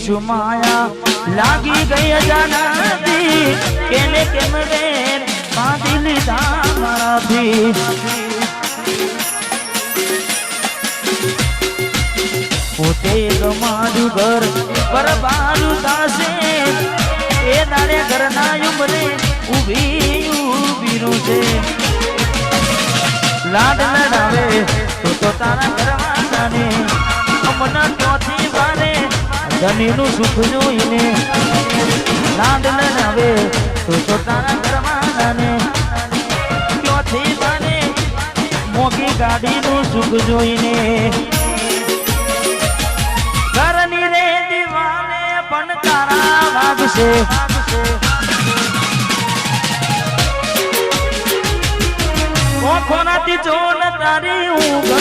શું માયા લાગી ગઈ અજાનાથી કેને કેમ રે બાંધી લીધા મારાથી પોતે ગમાડું ઘર બરબારું થાશે એ દાડે ઘરના ઉમરે ઊભી છે લાડ લડાવે તો તારા ઘરવાળાને અમના ચોથી વારે ધનીનું સુખ જોઈને લાડ લડાવે તો તારા ઘરવાળાને ચોથી વારે મોગી ગાડીનું સુખ જોઈને ઘરની રે દીવાને પણ તારા વાગશે કોનાથી જોન તારી ઊંઘ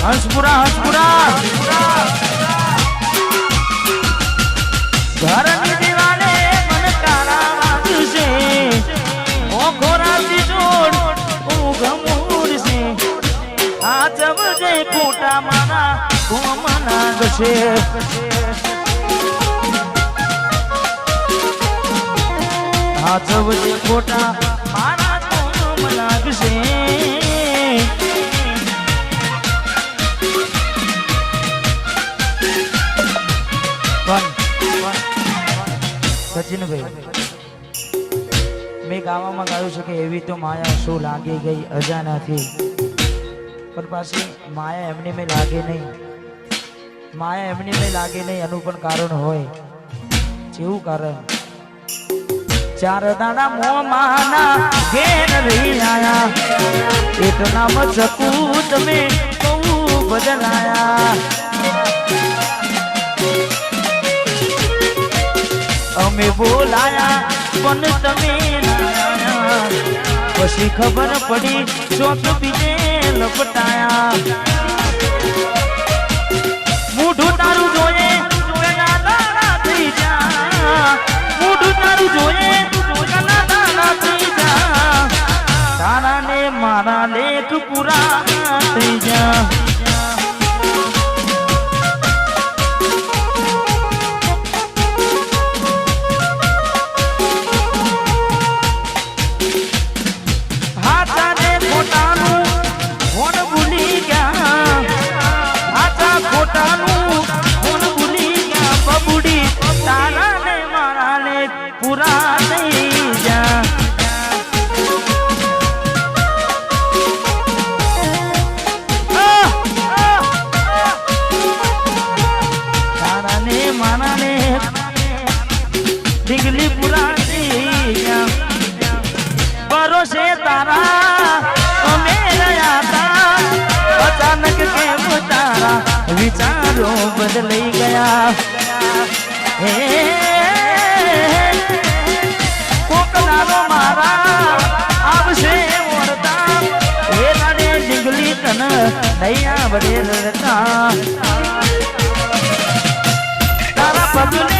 હંસપુરા ઘરની દીવાને મન તારા વાગશે કોનાથી જોન ઊંઘ મૂડશે આ જવજે ખોટા મારા કોમ નાગશે આ જવજે ખોટા મારા કોમ નાગશે સચિનભાઈ મેં ગાવામાં ગાયું છે કે એવી તો માયા શું લાગી ગઈ અજાનાથી પણ પાછી માયા એમની મેં લાગે નહીં માયા એમની મેં લાગે નહીં એનું પણ કારણ હોય જેવું કારણ ચાર દાડા મોમાના ઘેર રહી આયા એટલા મચકું તમે બહુ બદલાયા અમે બોલાયા પણ તમે પછી ખબર પડી ચોક બીજે લપટાયા મૂઢું તારું જોઈએ થઈ જા મૂઢું તારું જોઈએ તારા ને મારા લેખ પૂરા થઈ જા હાથાને ખોટાનું હોન ભૂલી ગયા હાથા ખોટાનું હોન ભૂલી ગયા બબુડી તારા ને મારા લેખ પૂરા થઈ જા ડીગલી પુરાણી ભરોસે તારા અમે રહ્યા તા અચાનક કેમ તારા વિચારો બદલાઈ ગયા હે કોકલાલો મારા આવશે ઓરતા એ નાડે ડીગલી તન નહીં આવડે રડતા તારા પગલે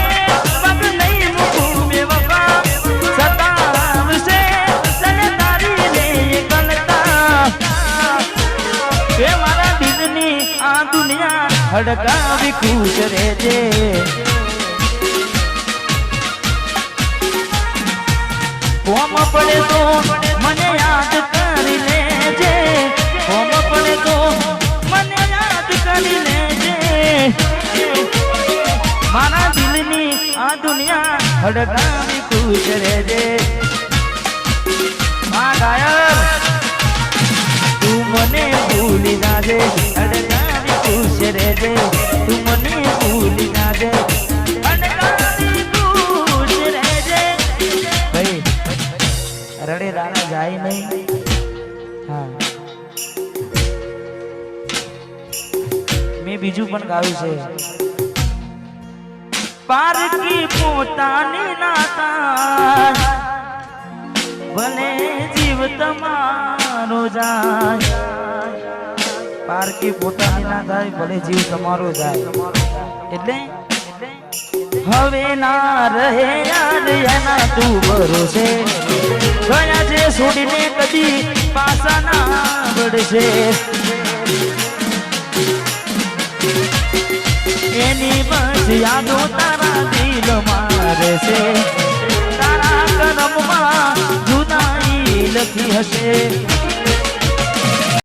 હડકાવી ખુશ રહેજે કોમ પડે તો મને યાદ કરી લેજે કોમ પડે તો મને યાદ કરી લેજે મારા દિલની આ દુનિયા હડકાવી ખુશ રહેજે મા ગાયબ તું મને ભૂલી જાજે હડકાવી ખુશ રહેજે તું મને ભૂલી જાજે હડકાવી ખુશ રહેજે ભાઈ રડે રાણા જાય નહીં હા મેં બીજું પણ ગાયું છે પારકી પોતાની નાતા ભલે જીવ તમારો જાય પારકી પોતાની ના થાય ભલે જીવ તમારો જાય એટલે હવે ના રહે યાદ એના તું ભરોસે ગયા છે છોડીને કદી પાછા ના વળશે એની બસ યાદો છે તારા કરમમાં જુદાઈ લખી હશે